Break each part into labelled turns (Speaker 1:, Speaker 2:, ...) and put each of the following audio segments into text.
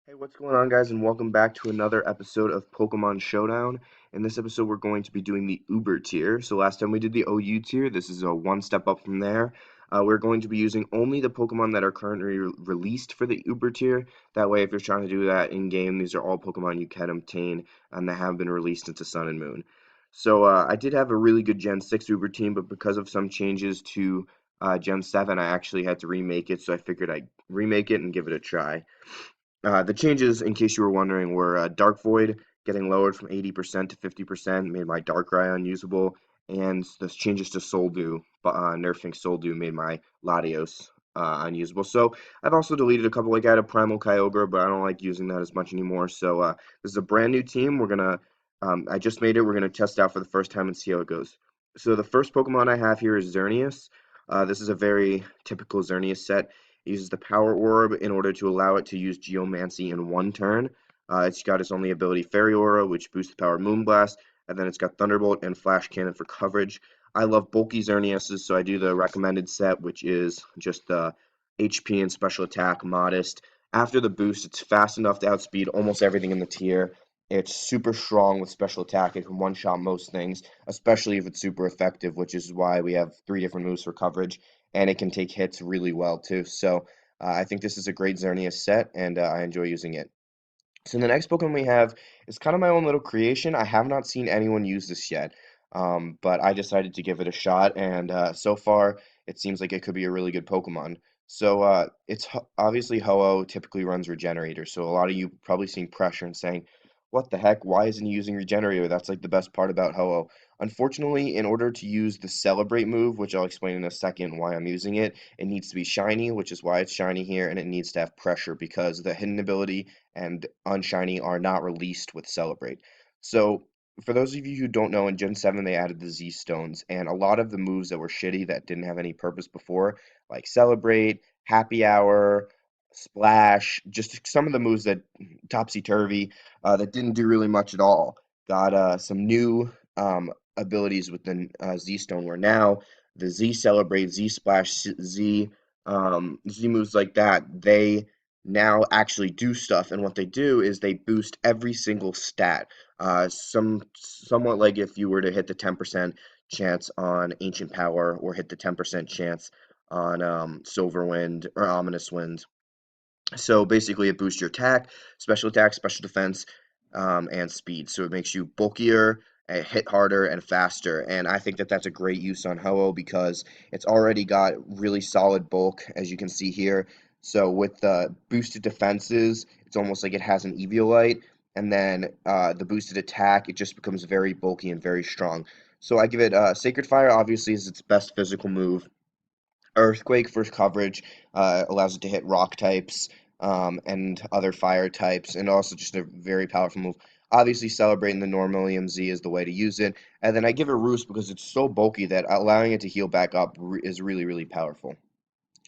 Speaker 1: Hey, what's going on, guys, and welcome back to another episode of Pokemon Showdown. In this episode, we're going to be doing the Uber tier. So last time we did the OU tier, this is a one step up from there. We're going to be using only the Pokemon that are currently released for the Uber tier. That way, if you're trying to do that in-game, these are all Pokemon you can obtain and that have been released into Sun and Moon. So I did have a really good Gen 6 Uber team, but because of some changes to Gen 7, I actually had to remake it, so I figured I'd remake it and give it a try. The changes, in case you were wondering, were Dark Void getting lowered from 80% to 50% made my Darkrai unusable, and the changes to Soldew, nerfing Soldew made my Latios unusable. So I've also deleted a couple, like I had a Primal Kyogre, but I don't like using that as much anymore. So this is a brand new team. I just made it. We're gonna test out for the first time and see how it goes. So the first Pokemon I have here is Xerneas. This is a very typical Xerneas set. It uses the Power Orb in order to allow it to use Geomancy in one turn. It's got its only ability Fairy Aura, which boosts the power of Moonblast, and then it's got Thunderbolt and Flash Cannon for coverage. I love bulky Xerneases, so I do the recommended set, which is just the HP and special attack modest. After the boost, it's fast enough to outspeed almost everything in the tier. It's super strong with special attack. It can one-shot most things, especially if it's super effective, which is why we have 3 different moves for coverage, and it can take hits really well too. So I think this is a great Xerneas set, and I enjoy using it. So the next Pokemon we have is kind of my own little creation. I have not seen anyone use this yet, but I decided to give it a shot, and so far it seems like it could be a really good Pokemon. So obviously Ho-Oh typically runs Regenerator, so a lot of you probably seeing pressure and saying, "What the heck? Why isn't he using Regenerator? That's like the best part about Ho-Oh." Unfortunately, in order to use the Celebrate move, which I'll explain in a second why I'm using it, it needs to be shiny, which is why it's shiny here, and it needs to have pressure because the hidden ability and Unshiny are not released with Celebrate. So, for those of you who don't know, in Gen 7 they added the Z Stones, and a lot of the moves that were shitty that didn't have any purpose before, like Celebrate, Happy Hour, Splash, just some of the moves that Topsy Turvy that didn't do really much at all, got some new abilities within Z Stone, where now the Z Celebrate, Z Splash, Z moves like that, they now actually do stuff, and what they do is they boost every single stat. Somewhat like if you were to hit the 10% chance on Ancient Power or hit the 10% chance on Silver Wind or Ominous Wind. So basically, it boosts your attack, special defense, and speed. So it makes you bulkier, hit harder, and faster. And I think that that's a great use on Ho-Oh because it's already got really solid bulk, as you can see here. So with the boosted defenses, it's almost like it has an Eviolite. And then the boosted attack, it just becomes very bulky and very strong. So I give it Sacred Fire, obviously, is its best physical move. Earthquake for coverage allows it to hit rock types and other fire types, and also just a very powerful move. Obviously, celebrating the Normalium Z is the way to use it. And then I give it Roost because it's so bulky that allowing it to heal back up is really, really powerful.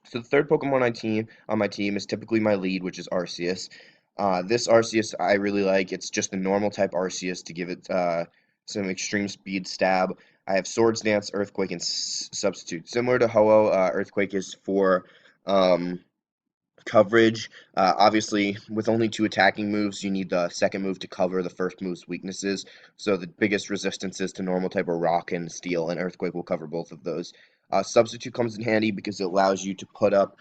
Speaker 1: So the third Pokemon on my team is typically my lead, which is Arceus. This Arceus I really like. It's just a normal type Arceus to give it some extreme speed stab. I have Swords Dance, Earthquake, and Substitute. Similar to Ho-Oh, Earthquake is for um, coverage. Obviously, with only 2 attacking moves, you need the second move to cover the first move's weaknesses. So the biggest resistances to normal type are Rock and Steel, and Earthquake will cover both of those. Substitute comes in handy because it allows you to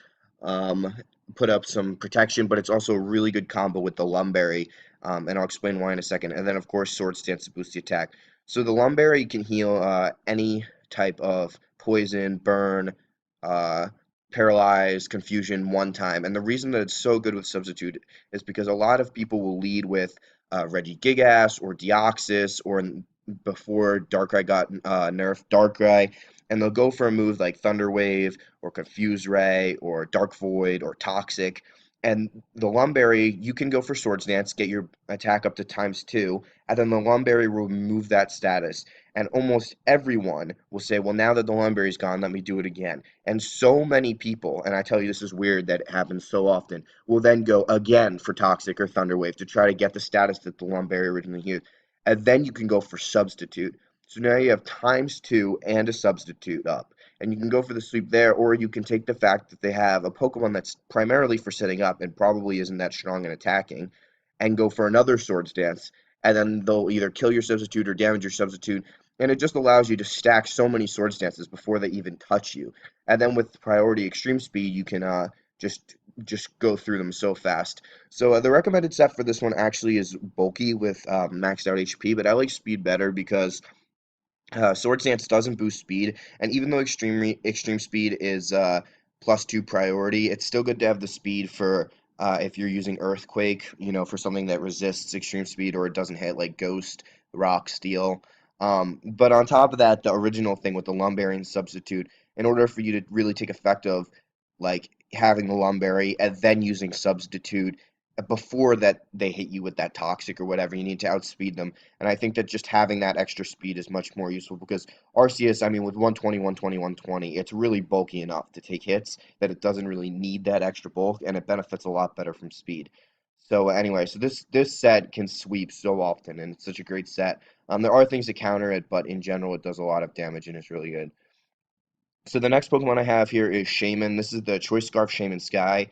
Speaker 1: um, put up some protection, but it's also a really good combo with the Lum Berry, and I'll explain why in a second. And then, of course, Sword Stance to boost the attack. So the Lum Berry can heal any type of poison, burn, uh, paralyze, confusion one time. And the reason that it's so good with Substitute is because a lot of people will lead with Regigigas or Deoxys or before Darkrai got nerfed, Darkrai, and they'll go for a move like Thunder Wave or Confuse Ray or Dark Void or Toxic. And the Lum Berry, you can go for Swords Dance, get your attack up to ×2, and then the Lum Berry will remove that status. And almost everyone will say, well, now that the Lum Berry's gone, let me do it again. And so many people, and I tell you this is weird that it happens so often, will then go again for Toxic or Thunderwave to try to get the status that the Lum Berry originally used. And then you can go for Substitute. So now you have ×2 and a Substitute up. and you can go for the sweep there, or you can take the fact that they have a Pokemon that's primarily for setting up and probably isn't that strong in attacking, and go for another Swords Dance, and then they'll either kill your substitute or damage your substitute, and it just allows you to stack so many Swords Dances before they even touch you. And then with priority extreme speed, you can just go through them so fast. So the recommended set for this one actually is bulky with maxed out HP, but I like speed better because Sword Stance doesn't boost speed, and even though extreme speed is +2 priority, it's still good to have the speed for if you're using Earthquake, for something that resists extreme speed or it doesn't hit like Ghost, Rock, Steel. But on top of that, the original thing with the Lum Berry and Substitute, in order for you to really take effect of like having the Lum Berry and then using Substitute before that they hit you with that Toxic or whatever, you need to outspeed them. And I think that just having that extra speed is much more useful because Arceus, I mean, with 120, 120, 120, it's really bulky enough to take hits that it doesn't really need that extra bulk, and it benefits a lot better from speed. So anyway, so this set can sweep so often, and it's such a great set. There are things to counter it, but in general, it does a lot of damage and it's really good. So the next Pokemon I have here is Shaymin. This is the Choice Scarf Shaymin-Sky.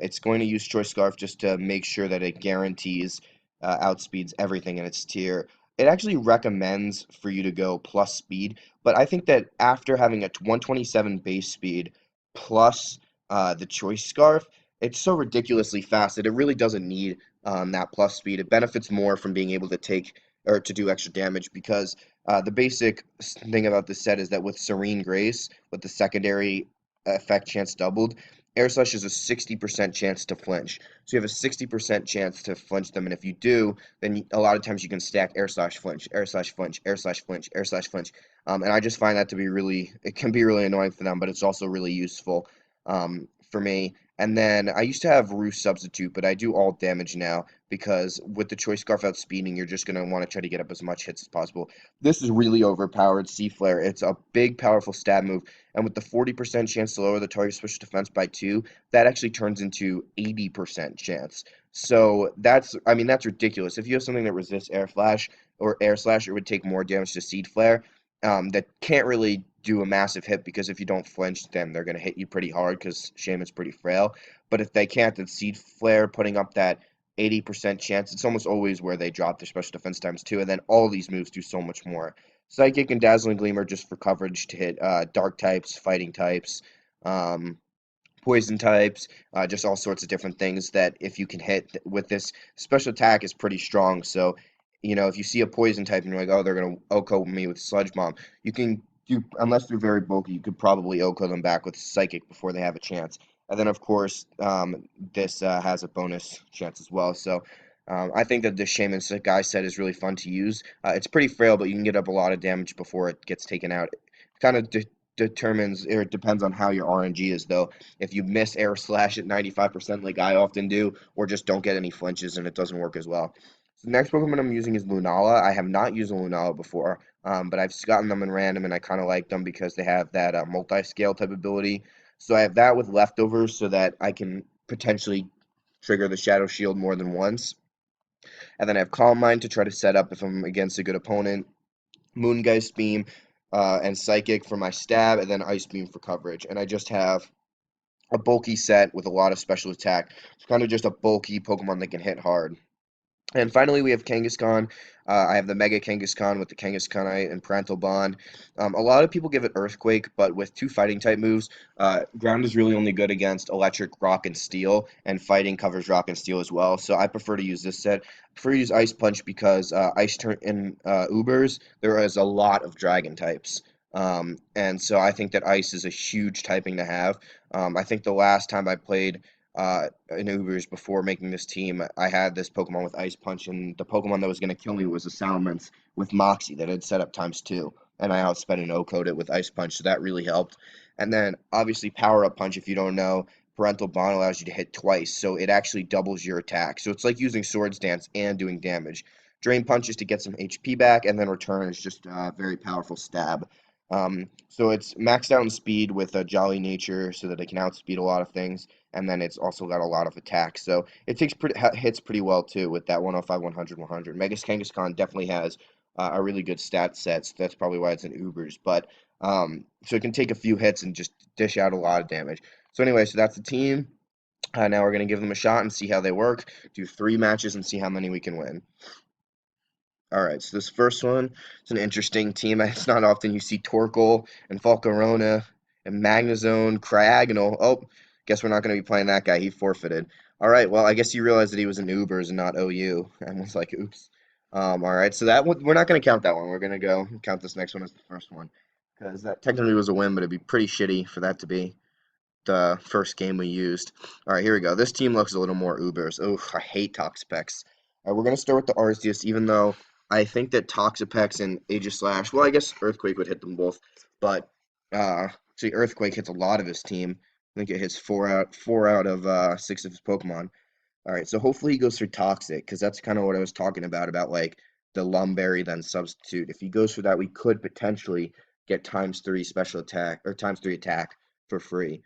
Speaker 1: It's going to use Choice Scarf just to make sure that it guarantees outspeeds everything in its tier. It actually recommends for you to go plus speed, but I think that after having a 127 base speed plus the Choice Scarf, it's so ridiculously fast that it really doesn't need that plus speed. It benefits more from being able to take or to do extra damage because the basic thing about this set is that with Serene Grace, with the secondary effect chance doubled, Air Slash is a 60% chance to flinch. So you have a 60% chance to flinch them, and if you do, then a lot of times you can stack Air Slash flinch, Air Slash flinch, Air Slash flinch, Air Slash flinch. And I just find that to be it can be really annoying for them, but it's also really useful for me. And then I used to have Roost Substitute, but I do all damage now because with the Choice Scarf outspeeding, you're just going to want to try to get up as much hits as possible. This is really overpowered Sea Flare. It's a big, powerful stab move, and with the 40% chance to lower the target's special defense by 2, that actually turns into 80% chance. So I mean, that's ridiculous. If you have something that resists Air Flash or Air Slash, it would take more damage to Seed Flare. That can't really do a massive hit because if you don't flinch, then they're going to hit you pretty hard because Shaymin's pretty frail. But if they can't, then Seed Flare putting up that 80% chance, it's almost always where they drop their special defense times 2, and then all these moves do so much more. Psychic and Dazzling Gleam are just for coverage to hit dark types, fighting types, poison types, just all sorts of different things that if you can hit with this special attack is pretty strong. So, if you see a poison type and you're like, oh, they're going to OHKO me with Sludge Bomb, you can unless they're very bulky, you could probably OHKO them back with Psychic before they have a chance. And then, of course, this has a bonus chance as well. So I think that the Shaymin-Sky set is really fun to use. It's pretty frail, but you can get up a lot of damage before it gets taken out. It kind of determines, or it depends on how your RNG is, though. If you miss Air Slash at 95% like I often do, or just don't get any flinches and it doesn't work as well. So the next Pokemon I'm using is Lunala. I have not used a Lunala before, but I've gotten them in random, and I kind of like them because they have that multi-scale type ability. So I have that with Leftovers so that I can potentially trigger the Shadow Shield more than once. And then I have Calm Mind to try to set up if I'm against a good opponent. Moongeist Beam and Psychic for my stab, and then Ice Beam for coverage. And I just have a bulky set with a lot of special attack. It's kind of just a bulky Pokemon that can hit hard. And finally, we have Kangaskhan. I have the Mega Kangaskhan with the Kangaskhanite and Parental Bond. A lot of people give it Earthquake, but with 2 fighting type moves, Ground is really only good against Electric, Rock, and Steel, and Fighting covers Rock and Steel as well. So I prefer to use this set. I prefer to use Ice Punch because in Ubers, there is a lot of Dragon types. And so I think that Ice is a huge typing to have. I think the last time I played in Ubers before making this team, I had this Pokemon with Ice Punch, and the Pokemon that was going to kill me was a Salamence with Moxie that had set up ×2, and I outsped and OHKO'd it with Ice Punch, so that really helped. And then, obviously, Power Up Punch, if you don't know, Parental Bond allows you to hit twice, so it actually doubles your attack. So it's like using Swords Dance and doing damage. Drain Punch is to get some HP back, and then Return is just a very powerful stab. So it's maxed out in speed with a Jolly Nature so that it can outspeed a lot of things, and then it's also got a lot of attack. So it hits pretty well too with that 105, 100, 100. Megas Kangaskhan definitely has a really good stat set, so that's probably why it's in Ubers. But so it can take a few hits and just dish out a lot of damage. So anyway, so that's the team. Now we're gonna give them a shot and see how they work. Do 3 matches and see how many we can win. All right, so this first one is an interesting team. It's not often you see Torkoal and Falcarona and Magnezone, Cryogonal. Oh, guess we're not going to be playing that guy. He forfeited. All right, well, I guess you realized that he was in Ubers and not OU. I was like, oops. All right, so that one, we're not going to count that one. We're going to go count this next one as the first one because that technically was a win, but it'd be pretty shitty for that to be the first game we used. All right, here we go. This team looks a little more Ubers. Oh, I hate Toxapex. All right, we're going to start with the Arceus, even though I think that Toxapex and Aegislash, well, I guess Earthquake would hit them both, but see, Earthquake hits a lot of his team. I think it hits four out of 6 of his Pokemon. All right, so hopefully he goes for Toxic, because that's kind of what I was talking about like the Lum Berry then substitute. If he goes for that, we could potentially get ×3 special attack, or ×3 attack for free.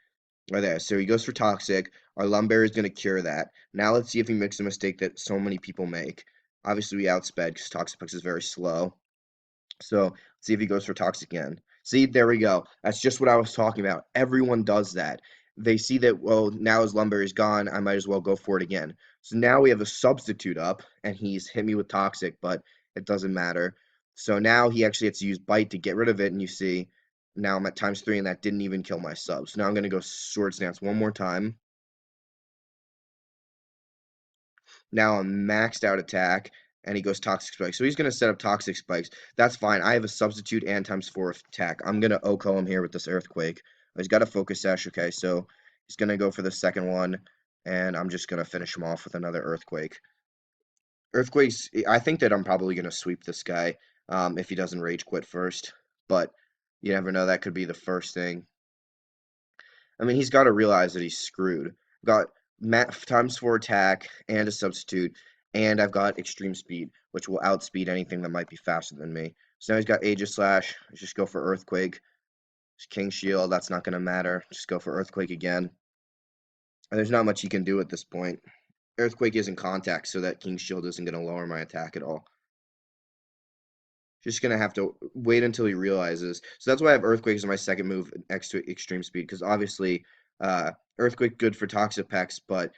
Speaker 1: Right there. So he goes for Toxic. Our Lum Berry is going to cure that. Now let's see if he makes a mistake that so many people make. Obviously, we outsped because Toxapex is very slow. So let's see if he goes for Toxic again. See, there we go. That's just what I was talking about. Everyone does that. They see that, well, now his Lum Berry's gone. I might as well go for it again. So now we have a substitute up, and he's hit me with Toxic, but it doesn't matter. So now he actually has to use Bite to get rid of it, and you see, now I'm at ×3, and that didn't even kill my sub. So now I'm going to go Swords Dance one more time. Now I'm maxed out attack, and he goes Toxic Spikes. So he's going to set up Toxic Spikes. That's fine. I have a substitute and ×4 attack. I'm going to OHKO him here with this Earthquake. He's got a Focus Sash. Okay, so he's going to go for the second one, and I'm just going to finish him off with another Earthquake. Earthquakes, I think that I'm probably going to sweep this guy if he doesn't Rage Quit first. But you never know. That could be the first thing. I mean, he's got to realize that he's screwed. Got ×4 attack and a substitute, and I've got extreme speed, which will outspeed anything that might be faster than me. So now he's got Aegislash. Let's just go for Earthquake. King Shield, that's not going to matter. Just go for Earthquake again. And there's not much he can do at this point. Earthquake is in contact, so that King Shield isn't going to lower my attack at all. Just going to have to wait until he realizes. So that's why I have Earthquake as my second move next to Extreme Speed, because obviously Earthquake good for Toxapex, but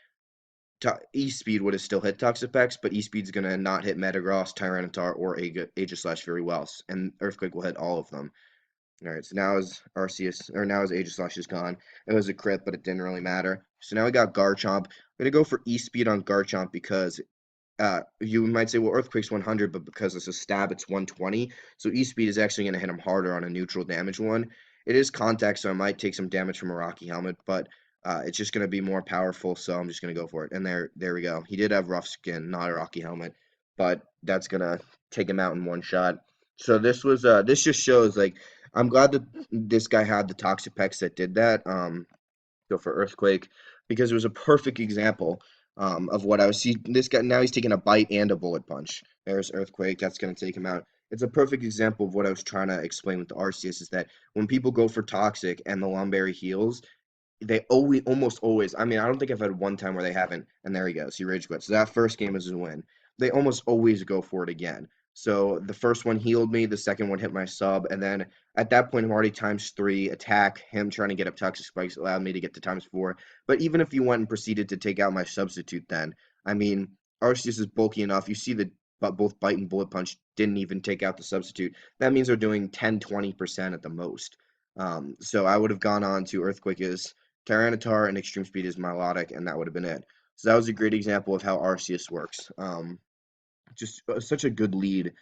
Speaker 1: E-Speed would have still hit Toxapex, but E-Speed's going to not hit Metagross, Tyranitar, or Aegislash very well, and Earthquake will hit all of them. All right, so now his Arceus, or now his Aegislash is gone. It was a crit, but it didn't really matter. So now we got Garchomp. I'm going to go for E-Speed on Garchomp because you might say, well, Earthquake's 100, but because it's a stab, it's 120. So E-Speed is actually going to hit him harder on a neutral damage one. It is contact, so I might take some damage from a Rocky Helmet, but it's just going to be more powerful, so I'm just going to go for it. And there we go. He did have rough skin, not a Rocky Helmet, but that's going to take him out in one shot. So this was this just shows, like, I'm glad that this guy had the Toxapex that did that. Go for Earthquake because it was a perfect example of what I was seeing. This guy now he's taking a Bite and a Bullet Punch. There's Earthquake. That's going to take him out. It's a perfect example of what I was trying to explain with the Arceus is that when people go for Toxic and the Lum Berry heals, they almost always. I mean, I don't think I've had one time where they haven't. And there he goes. He Rage Quit. So that first game is a win. They almost always go for it again. So the first one healed me. The second one hit my sub. And then at that point, I'm already ×3 attack. Him trying to get up Toxic Spikes allowed me to get to ×4. But even if you went and proceeded to take out my substitute then, I mean, Arceus is bulky enough. You see that both Bite and Bullet Punch didn't even take out the substitute. That means they're doing 10-20% at the most. So I would have gone on to Earthquake is Tyranitar and Extreme Speed is Melodic, and that would have been it. So that was a great example of how Arceus works. Just such a good lead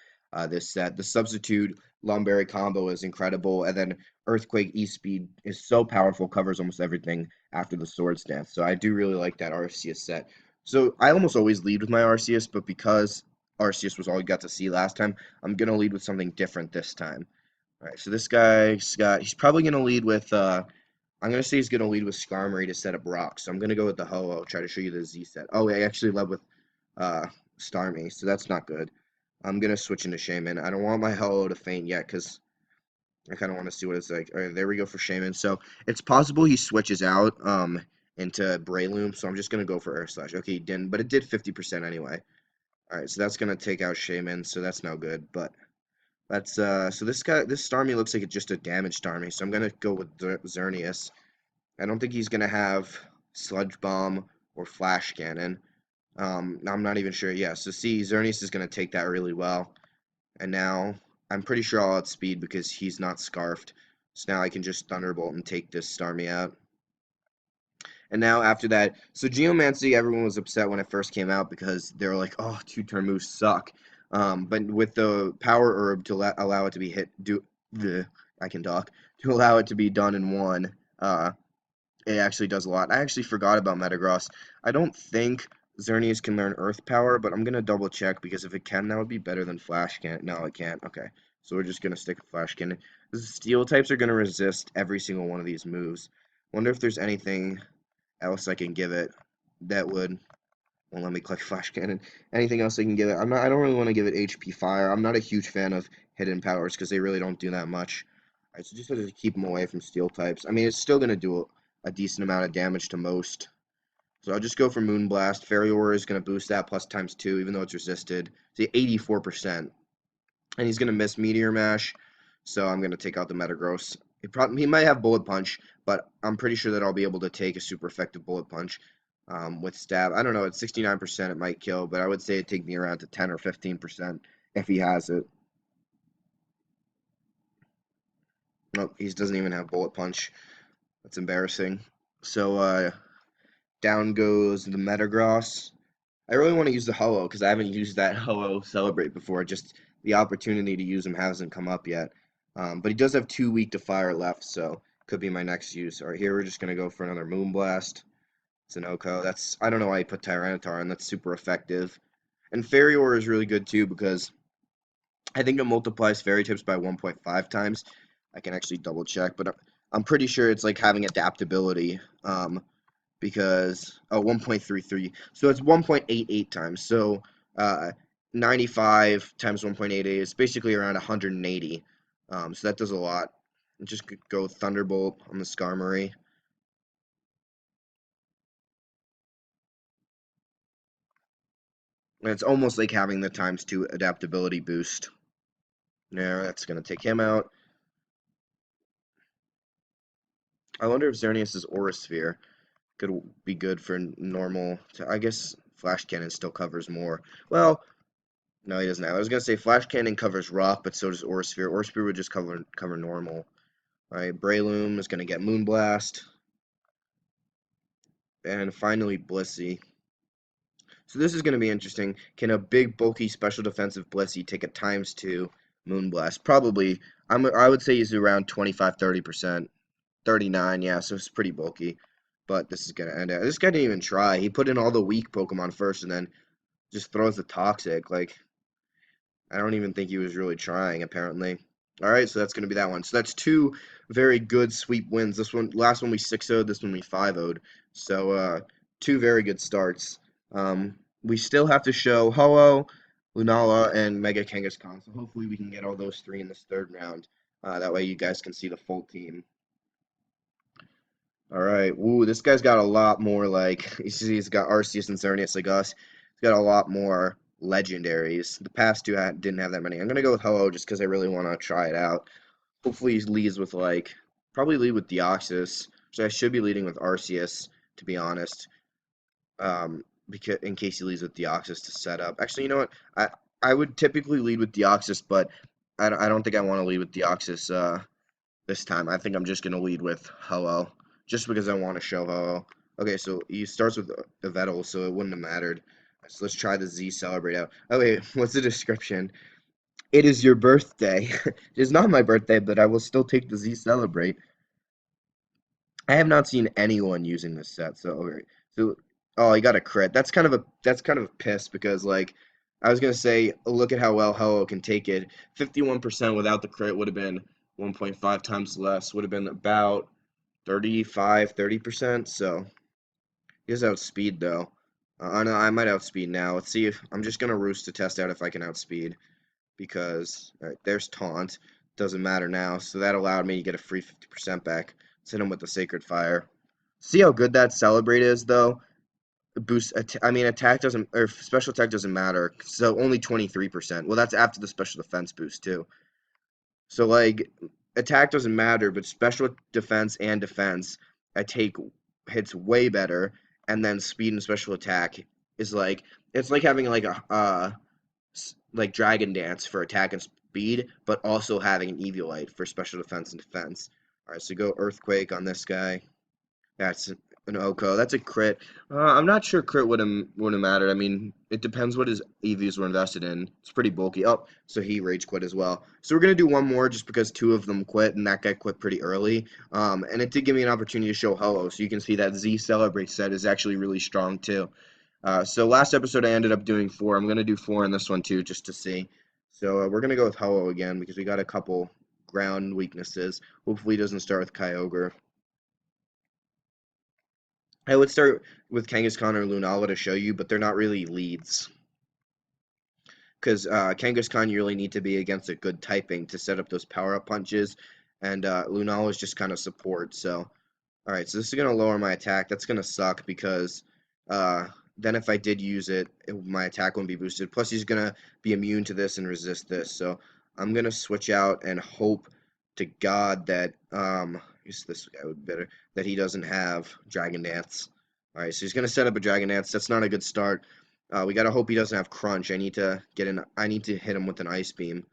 Speaker 1: this set. The substitute Lum Berry combo is incredible, and then Earthquake E-Speed is so powerful, covers almost everything after the Swords Dance. So I do really like that Arceus set. So I almost always lead with my Arceus, but because Arceus was all you got to see last time, I'm going to lead with something different this time. All right, so this guy's he's probably going to lead with, I'm going to say he's going to lead with Skarmory to set up Rock. So I'm going to go with the Ho-Oh, try to show you the Z set. Oh, I actually led with Starmie, so that's not good. I'm going to switch into Shaymin. I don't want my Ho-Oh to faint yet because I kind of want to see what it's like. All right, there we go for Shaymin. So it's possible he switches out into Breloom, so I'm just going to go for Earth Slash. Okay, he didn't, but it did 50% anyway. All right, so that's going to take out Shaymin, so that's no good, but That's so this Starmie looks like it's just a damage Starmie, so I'm gonna go with Xerneas. I don't think he's gonna have Sludge Bomb or Flash Cannon. I'm not even sure. Yeah, so see, Xerneas is gonna take that really well. And now I'm pretty sure I'll outspeed because he's not scarfed. So now I can just Thunderbolt and take this Starmie out. And now after that, so Geomancy, everyone was upset when it first came out because they were like, "Oh, two-turn moves suck." But with the Power Herb to allow it to be I can talk, to allow it to be done in one, it actually does a lot. I actually forgot about Metagross. I don't think Xerneas can learn Earth Power, but I'm gonna double check because if it can, that would be better than Flash Cannon. No, it can't. Okay, so we're just gonna stick with Flash Cannon. The Steel types are gonna resist every single one of these moves. Wonder if there's anything else I can give it that would, well, let me click Flash Cannon. Anything else I can give it? I don't really want to give it HP Fire. I'm not a huge fan of hidden powers because they really don't do that much. Alright, so just have to keep them away from steel types. I mean, it's still gonna do a decent amount of damage to most. So I'll just go for Moonblast. Fairy Aura is gonna boost that plus times 2, even though it's resisted. See, 84%. And he's gonna miss Meteor Mash, so I'm gonna take out the Metagross. He might have Bullet Punch, but I'm pretty sure that I'll be able to take a super effective Bullet Punch with Stab. I don't know, at 69% it might kill, but I would say it'd take me around to 10 or 15% if he has it. Nope, he doesn't even have Bullet Punch. That's embarrassing. So down goes the Metagross. I really want to use the Ho-Oh because I haven't used that Ho-Oh Celebrate before. Just the opportunity to use him hasn't come up yet. But he does have 2 weak to fire left, so could be my next use. All right, here we're just gonna go for another Moonblast. It's an Oko. That's, I don't know why he put Tyranitar on. That's super effective. And Fairy Aura is really good too because I think it multiplies Fairy types by 1.5 times. I can actually double check, but I'm pretty sure it's like having adaptability. Because 1.33, so it's 1.88 times. So 95 times 1.88 is basically around 180. So that does a lot. Just go Thunderbolt on the Skarmory. And it's almost like having the times 2 adaptability boost. Yeah, that's gonna take him out. I wonder if Xerneas' Aura Sphere could be good for normal. I guess Flash Cannon still covers more. Well, no, he doesn't have. I was gonna say Flash Cannon covers rock, but so does Aura Sphere. Aura Sphere would just cover normal. All right, Breloom is gonna get Moonblast, and finally Blissey. So this is gonna be interesting. Can a big, bulky, special defensive Blissey take a ×2 Moonblast? Probably. I would say he's around 25-30%. 39, yeah. So it's pretty bulky. But this is gonna end it. This guy didn't even try. He put in all the weak Pokemon first, and then just throws the toxic. Like, I don't even think he was really trying, apparently. All right, so that's going to be that one. So that's 2 very good sweep wins. This one, last one we 6-0'd, this one we 5-0'd. So 2 very good starts. We still have to show Ho-Oh, Lunala, and Mega Kangaskhan. So hopefully we can get all those 3 in this 3rd round. That way you guys can see the full team. All right. Woo, this guy's got a lot more, like, you see he's got Arceus and Xerneas like us. He's got a lot more legendaries. The past 2 didn't have that many. I'm going to go with Ho-Oh just because I really want to try it out. Hopefully he leads with, like, probably lead with Deoxys. So I should be leading with Arceus, to be honest. Because in case he leads with Deoxys to set up. Actually, you know what? I would typically lead with Deoxys, but I don't think I want to lead with Deoxys this time. I think I'm just going to lead with Ho-Oh, just because I want to show Ho-Oh. Okay, so he starts with Yveltal, so it wouldn't have mattered. So let's try the Z Celebrate out. Oh wait, what's the description? It is your birthday. It is not my birthday, but I will still take the Z Celebrate. I have not seen anyone using this set, so okay. So oh, he got a crit. That's kind of a piss because like I was gonna say, look at how well Ho-Oh can take it. 51% without the crit would have been 1.5 times less. Would have been about 30%. So he does outspeed though. I know I might outspeed now. Let's see if I'm just gonna Roost to test out if I can outspeed because all right, there's taunt. Doesn't matter now. So that allowed me to get a free 50% back. Let's hit him with the Sacred Fire. See how good that Celebrate is though. Boost. I mean, attack doesn't or special attack doesn't matter. So only 23%. Well, that's after the special defense boost too. So like attack doesn't matter, but special defense and defense, I take hits way better, and then speed and special attack is like it's like having like a like Dragon Dance for attack and speed, but also having an Eviolite for special defense and defense. All right, so go Earthquake on this guy. That's an Oko. That's a crit. I'm not sure crit would have mattered. I mean, it depends what his EVs were invested in. It's pretty bulky. Oh, so he rage quit as well. So we're gonna do one more just because two of them quit, and that guy quit pretty early. And it did give me an opportunity to show Hello, so you can see that Z Celebrate set is actually really strong too. So last episode I ended up doing 4. I'm gonna do 4 in this one too, just to see. So we're gonna go with Hello again because we got a couple ground weaknesses. Hopefully he doesn't start with Kyogre. I would start with Kangaskhan or Lunala to show you, but they're not really leads. Because Kangaskhan, you really need to be against a good typing to set up those power-up punches, and Lunala is just kind of support. So, alright, so this is going to lower my attack. That's going to suck because uh, then if I did use it, my attack wouldn't be boosted. Plus, he's going to be immune to this and resist this. So, I'm going to switch out and hope to God that this guy would be better, that he doesn't have Dragon Dance. Alright, so he's going to set up a Dragon Dance. That's not a good start. We got to hope he doesn't have Crunch. I need to hit him with an Ice Beam.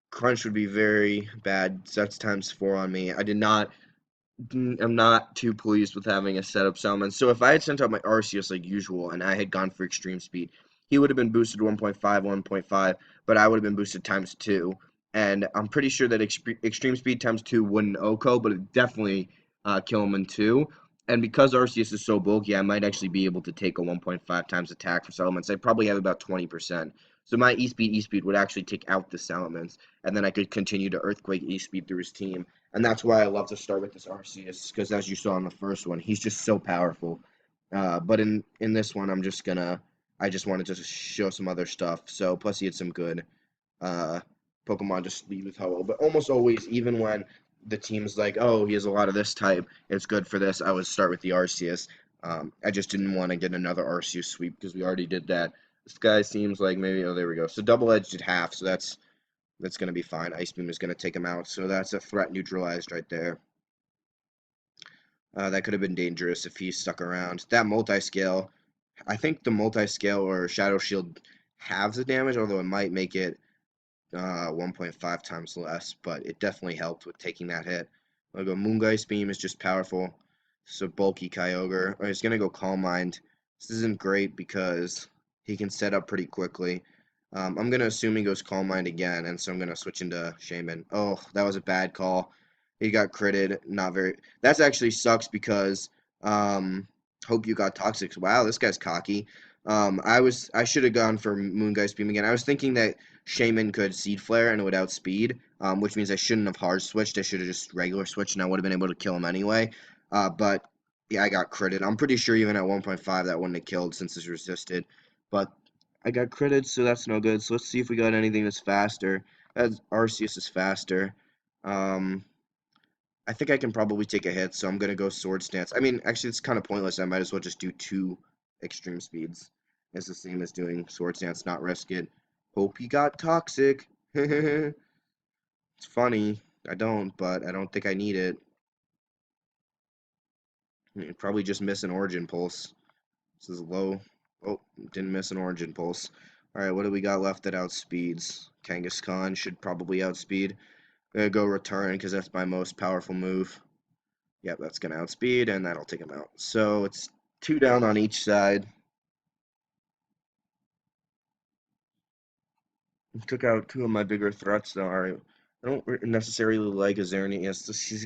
Speaker 1: Crunch would be very bad. So that's times 4 on me. I'm not too pleased with having a setup summon. So if I had sent out my Arceus like usual and I had gone for extreme speed, he would have been boosted 1.5, 1.5, but I would have been boosted times 2. And I'm pretty sure that extreme speed times 2 wouldn't OHKO, but it definitely kill him in 2. And because Arceus is so bulky, I might actually be able to take a 1.5 times attack for Salamence. I probably have about 20%. So my E-Speed would actually take out the Salamence, and then I could continue to Earthquake E-Speed through his team. And that's why I love to start with this Arceus, because as you saw in the first one, he's just so powerful. But in this one, I just wanted to show some other stuff. So plus he had some good uh, Pokemon just lead with Ho-Oh. But almost always, even when the team's like, oh, he has a lot of this type, it's good for this, I would start with the Arceus. I just didn't want to get another Arceus sweep because we already did that. This guy seems like maybe, oh, there we go. So double-edged at half, so that's going to be fine. Ice Beam is going to take him out, so that's a threat neutralized right there. That could have been dangerous if he stuck around. That multi-scale, I think the multi-scale or Shadow Shield halves the damage, although it might make it 1.5 times less, but it definitely helped with taking that hit. I'll go Moongeist Beam is just powerful. So bulky Kyogre. Oh, he's going to go Calm Mind. This isn't great because he can set up pretty quickly. I'm going to assume he goes Calm Mind again, and so I'm going to switch into Shaymin. Oh, that was a bad call. He got critted. Not very. That's actually sucks because hope you got Toxic. Wow, this guy's cocky. I should have gone for Moongeist Beam again. I was thinking that Shaymin could Seed Flare and it would outspeed, which means I shouldn't have hard switched. I should have just regular switched and I would have been able to kill him anyway. But yeah, I got critted. I'm pretty sure even at 1.5 that wouldn't have killed since it's resisted. But I got critted, so that's no good. So let's see if we got anything that's faster. As Arceus is faster. I think I can probably take a hit, so I'm going to go Sword Stance. I mean, actually, it's kind of pointless. I might as well just do 2 extreme speeds. It's the same as doing Sword Stance, not risk it. Hope you got Toxic. It's funny. I don't, but I don't think I need it. Probably just miss an Origin Pulse. This is low. Oh, didn't miss an Origin Pulse. Alright, what do we got left that outspeeds? Kangaskhan should probably outspeed. I'm going to go Return because that's my most powerful move. Yep, that's going to outspeed, and that'll take him out. So it's 2 down on each side. Took out 2 of my bigger threats, though. I don't necessarily like Xerneas. She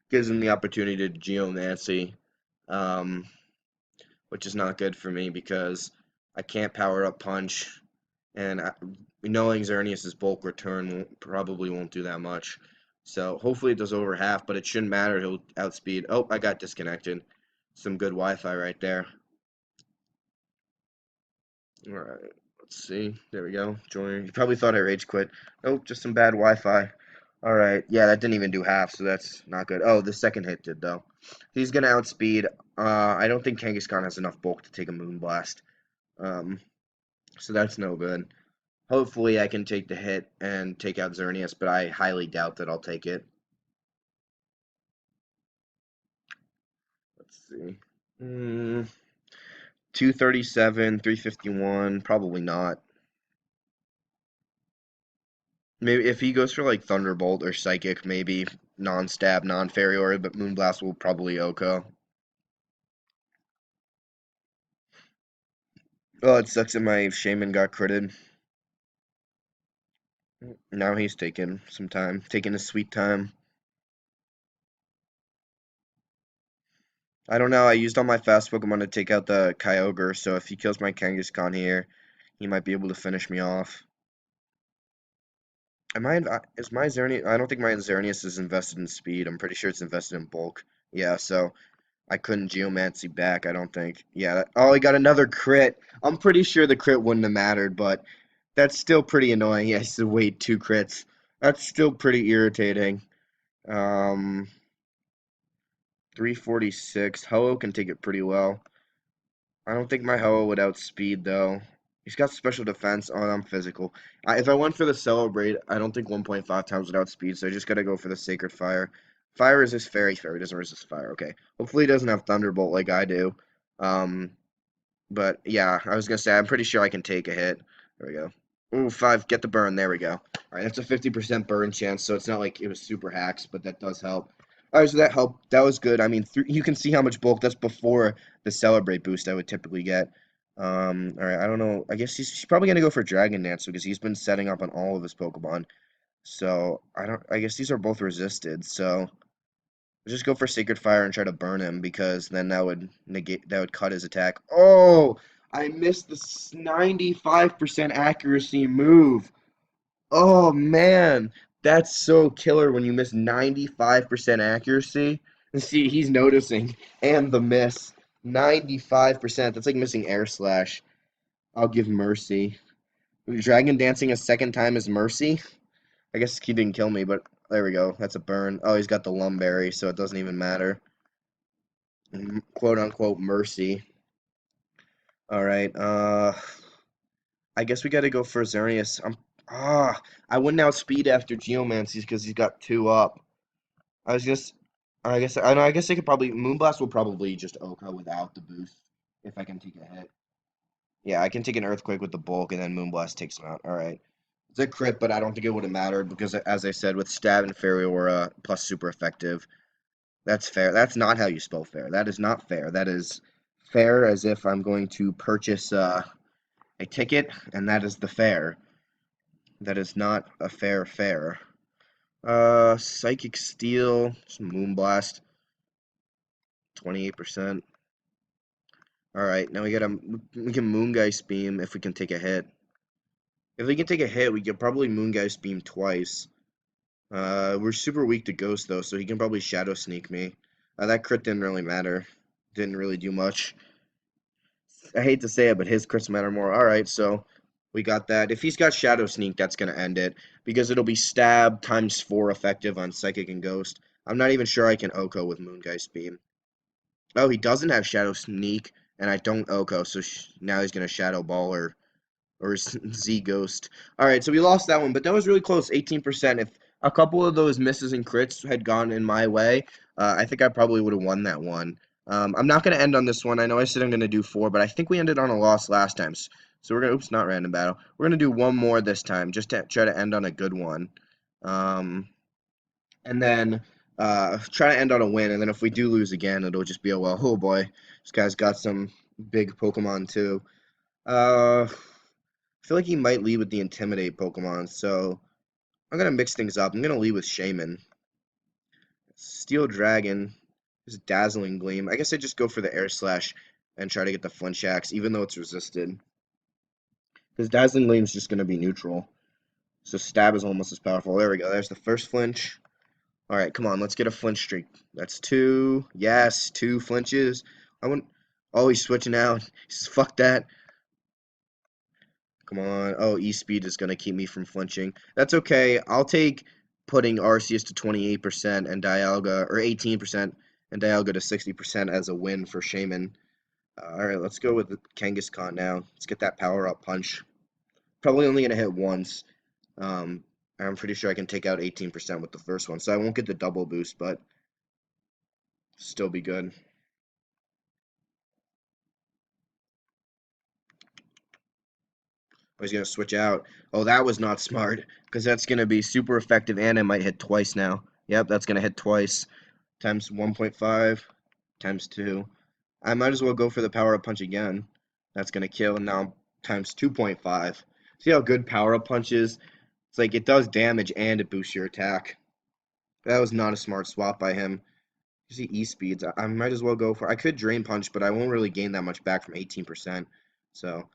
Speaker 1: gives him the opportunity to Geomancy, which is not good for me because I can't power up Punch, and knowing Xerneas' bulk return probably won't do that much. So hopefully it does over half, but it shouldn't matter. He'll outspeed. Oh, I got disconnected. Some good Wi-Fi right there. Alright, let's see. There we go. Join. You probably thought I rage quit. Nope, just some bad Wi-Fi. Alright, yeah, that didn't even do half, so that's not good. Oh, the second hit did, though. He's gonna outspeed. I don't think Kangaskhan has enough bulk to take a Moonblast. So that's no good. Hopefully I can take the hit and take out Xerneas, but I highly doubt that I'll take it. Let's see. 237, 351, probably not. Maybe if he goes for like Thunderbolt or Psychic, maybe non-stab, non-fairy aura, but Moonblast will probably OHKO. Oh, it sucks that my Shaymin got critted. Now he's taking some time, taking his sweet time. I don't know, I used all my fast Pokemon to take out the Kyogre, so if he kills my Kangaskhan here, he might be able to finish me off. Is my Xerneas, I don't think my Xerneas is invested in speed. I'm pretty sure it's invested in bulk. Yeah, so I couldn't Geomancy back, I don't think. Yeah, oh, he got another crit. I'm pretty sure the crit wouldn't have mattered, but that's still pretty annoying. He has to wait 2 crits. That's still pretty irritating. Um, 346. Ho-Oh can take it pretty well. I don't think my Ho-Oh would outspeed, though. He's got special defense. Oh, I'm physical. If I went for the Celebrate, I don't think 1.5 times would outspeed, so I just gotta go for the Sacred Fire. Fire resists Fairy. Fairy doesn't resist Fire. Okay. Hopefully he doesn't have Thunderbolt like I do. Um, but yeah, I was gonna say, I'm pretty sure I can take a hit. There we go. Ooh, 5. Get the burn. There we go. All right, that's a 50% burn chance, so it's not like it was super hacks, but that does help. All right, so that helped. That was good. I mean, you can see how much bulk. That's before the Celebrate boost I would typically get. All right, I don't know. I guess he's probably gonna go for Dragon Dance because he's been setting up on all of his Pokemon. So I don't. I guess these are both resisted. So just go for Sacred Fire and try to burn him because then that would negate. That would cut his attack. Oh, I missed the 95% accuracy move. Oh man, that's so killer when you miss 95% accuracy. And see, he's noticing. And the miss. 95%. That's like missing Air Slash. I'll give Mercy. Dragon Dancing a second time is Mercy? I guess he didn't kill me, but there we go. That's a burn. Oh, he's got the Lum Berry, so it doesn't even matter. Quote unquote Mercy. Alright, I guess we gotta go for Xerneas. I wouldn't outspeed after Geomancy because he's got 2 up. I was just, I guess, I know, I guess I could probably, Moonblast will probably just OHKO without the boost if I can take a hit. Yeah, I can take an Earthquake with the bulk and then Moonblast takes him out. Alright. It's a crit, but I don't think it would have mattered because, as I said, with Stab and Fairy Aura plus super effective, that's fair. That's not how you spell fair. That is not fair. That is fair as if I'm going to purchase a ticket, and that is the fare. That is not a fair fare. Psychic Steel, some Moonblast, 28%. Alright, now we can Moongeist Beam if we can take a hit. If we can take a hit, we can probably Moongeist Beam twice. We're super weak to Ghost, though, so he can probably Shadow Sneak me. That crit didn't really matter. Didn't really do much. I hate to say it, but his crits matter more. Alright, so we got that. If he's got Shadow Sneak, that's going to end it. Because it'll be Stab times 4 effective on Psychic and Ghost. I'm not even sure I can OHKO with Moongeist Beam. Oh, he doesn't have Shadow Sneak, and I don't OHKO, so now he's going to Shadow Ball or Z Ghost. Alright, so we lost that one, but that was really close, 18%. If a couple of those misses and crits had gone in my way, I think I probably would have won that one. I'm not going to end on this one. I know I said I'm going to do 4, but I think we ended on a loss last time. So we're going to, oops, not random battle. We're going to do one more this time, just to try to end on a good one. And then try to end on a win, and then if we do lose again, it'll just be a, well, oh boy, this guy's got some big Pokemon too. I feel like he might lead with the Intimidate Pokemon, so I'm going to mix things up. I'm going to lead with Shaymin. Steel Dragon. This is Dazzling Gleam. I guess I just go for the Air Slash and try to get the Flinch Axe, even though it's resisted. Because Dazzling Gleam is just going to be neutral. So Stab is almost as powerful. There we go. There's the first flinch. Alright, come on. Let's get a flinch streak. That's 2. Yes, 2 flinches. Oh, he's switching out. He says, fuck that. Come on. Oh, E-Speed is going to keep me from flinching. That's okay. I'll take putting Arceus to 28% and Dialga, or 18%, and Dialga to 60% as a win for Shaymin. Alright, let's go with the Kangaskhan now. Let's get that power-up punch. Probably only gonna hit once. Um, I'm pretty sure I can take out 18% with the first one, so I won't get the double boost, but still be good. I was gonna switch out. Oh, that was not smart, because that's gonna be super effective, and it might hit twice now. Yep, that's gonna hit twice. Times 1.5, times 2. I might as well go for the power-up punch again. That's gonna kill, and now times 2.5. See how good power-up punch is? It's like it does damage and it boosts your attack. That was not a smart swap by him. You see E-speeds. I might as well go for... I could Drain Punch, but I won't really gain that much back from 18%. So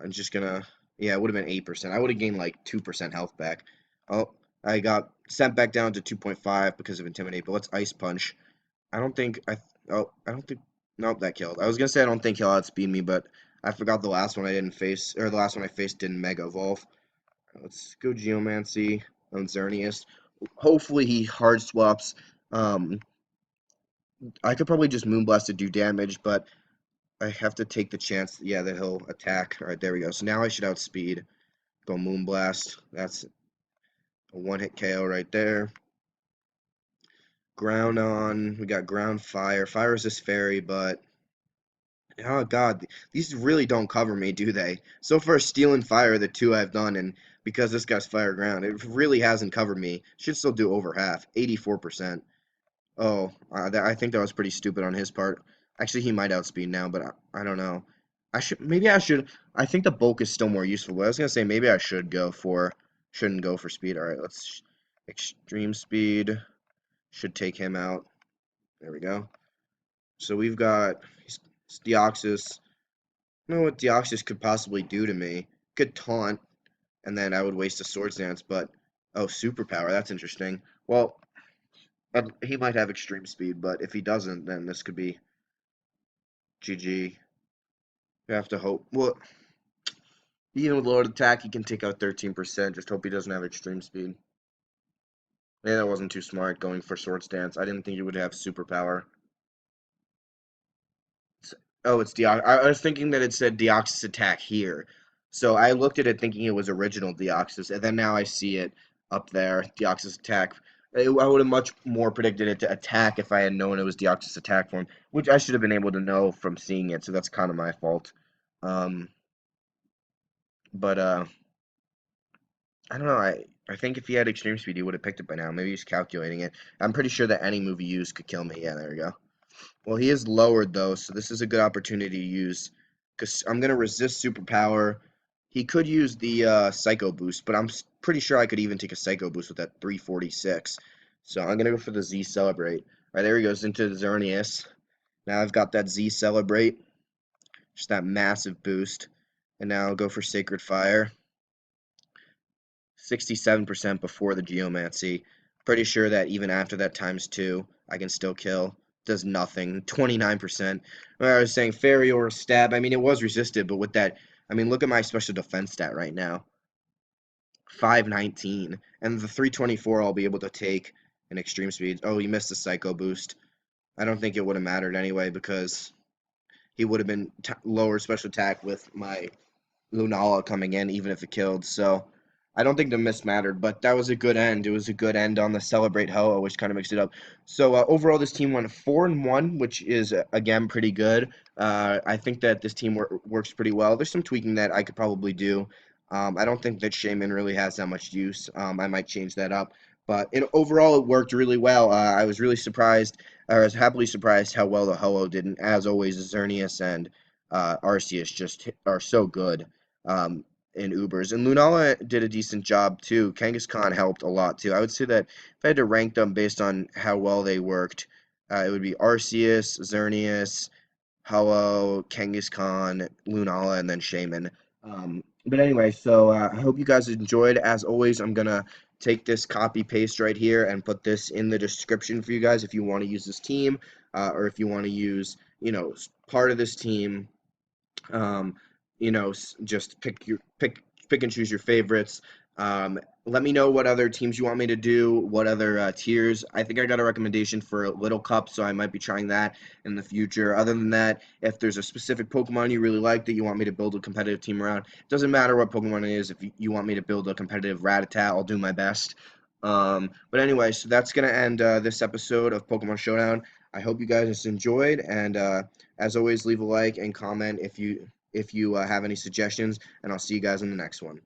Speaker 1: I'm just gonna... Yeah, it would have been 8%. I would have gained like 2% health back. Oh, I got sent back down to 2.5 because of Intimidate, but let's Ice Punch. I don't think... I don't think... Nope, that killed. I was gonna say I don't think he'll outspeed me, but I forgot the last one I didn't face... Or the last one I faced didn't Mega Evolve. Let's go Geomancy on Xerneas. Hopefully he hard swaps. I could probably just Moonblast to do damage, but I have to take the chance, yeah, that he'll attack. All right, there we go. So now I should outspeed. Go Moonblast. That's a one-hit KO right there. Ground on. We got Ground Fire. Fire Resist Fairy, but... Oh, God. These really don't cover me, do they? So far, Steel and Fire are the two I've done, and because this guy's Fire Ground, it really hasn't covered me. Should still do over half. 84%. Oh, I think that was pretty stupid on his part. Actually, he might outspeed now, but I don't know. Maybe I should. I think the bulk is still more useful. But I was gonna say maybe I shouldn't go for speed. All right, let's extreme speed. Should take him out. There we go. So we've got Deoxys. I don't know what Deoxys could possibly do to me. Could taunt, and then I would waste a Swords Dance. But oh, superpower. That's interesting. Well, he might have extreme speed, but if he doesn't, then this could be GG. You have to hope. Well, even with lowered attack, he can take out 13%. Just hope he doesn't have extreme speed. Yeah, that wasn't too smart going for Swords Dance. I didn't think he would have superpower. Oh, it's Deoxys. I was thinking that it said Deoxys attack here. So I looked at it thinking it was original Deoxys, and then now I see it up there, Deoxys attack. I would have much more predicted it to attack if I had known it was Deoxys attack form, which I should have been able to know from seeing it, so that's kind of my fault. Um, but I don't know. I think if he had extreme speed, he would have picked it by now. Maybe he's calculating it. I'm pretty sure that any move he used could kill me. Yeah, there we go. Well, he is lowered though, so this is a good opportunity to use. Because I'm gonna resist superpower. He could use the Psycho Boost, but I'm pretty sure I could even take a Psycho Boost with that 346. So I'm gonna go for the Z Celebrate. All right, there he goes into the Xerneas. Now I've got that Z Celebrate, just that massive boost, and now I'll go for Sacred Fire. 67% before the Geomancy. Pretty sure that even after that times 2, I can still kill. Does nothing. 29%. I was saying Fairy or Stab. I mean, it was resisted, but with that, I mean, look at my special defense stat right now. 519. And the 324 I'll be able to take in extreme speed. Oh, he missed the Psycho Boost. I don't think it would have mattered anyway because he would have been lower special attack with my Lunala coming in, even if it killed. So I don't think the miss mattered, but that was a good end. It was a good end on the Celebrate Hoa, which kind of mixed it up. So overall, this team went 4-1, which is again pretty good. I think that this team works pretty well. There's some tweaking that I could probably do. I don't think that Shaymin really has that much use. I might change that up. But overall, it worked really well. I was really surprised, or I was happily surprised how well the Ho-Oh did. And as always, Xerneas and Arceus just are so good in Ubers. And Lunala did a decent job too. Kangaskhan helped a lot too. I would say that if I had to rank them based on how well they worked, it would be Arceus, Xerneas, Ho-Oh, Kangaskhan, Lunala, and then Shaymin. But anyway, so I hope you guys enjoyed. As always, I'm going to take this copy paste right here and put this in the description for you guys if you want to use this team or if you want to use, part of this team. Um, just pick and choose your favorites. Let me know what other teams you want me to do, what other tiers. I think I got a recommendation for Little Cup, so I might be trying that in the future. Other than that, if there's a specific Pokemon you really like that you want me to build a competitive team around, doesn't matter what Pokemon it is. If you want me to build a competitive Rattata, I'll do my best. But anyway, so that's going to end this episode of Pokemon Showdown. I hope you guys enjoyed, and as always, leave a like and comment if you have any suggestions, and I'll see you guys in the next one.